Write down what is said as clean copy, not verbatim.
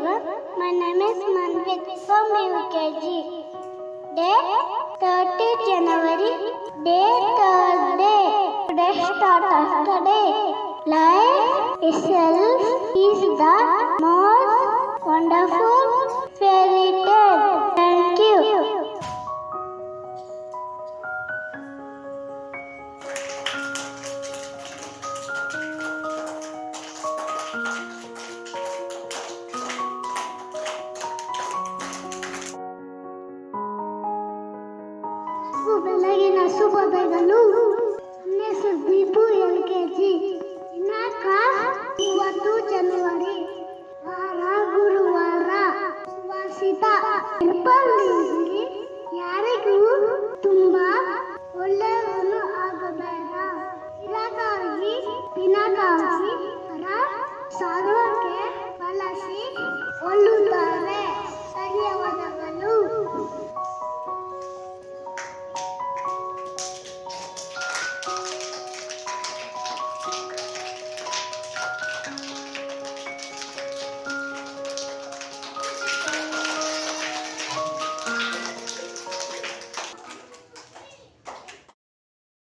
everyone. My name is Manvit from UKG. Date 30 January. Day Thursday. Today start yesterday. Life itself is the most wonderful fairy tale. Thank you. ಬೆಳಗಿನ ಶುಭೋದಯಗಳು. ನನ್ನ ಹೆಸರು Deepu LKG. ದಿನಾಂಕ 30 ಜನವರಿ. ವಾರ ಗುರುವಾರ. ಸುವಾಸಿತ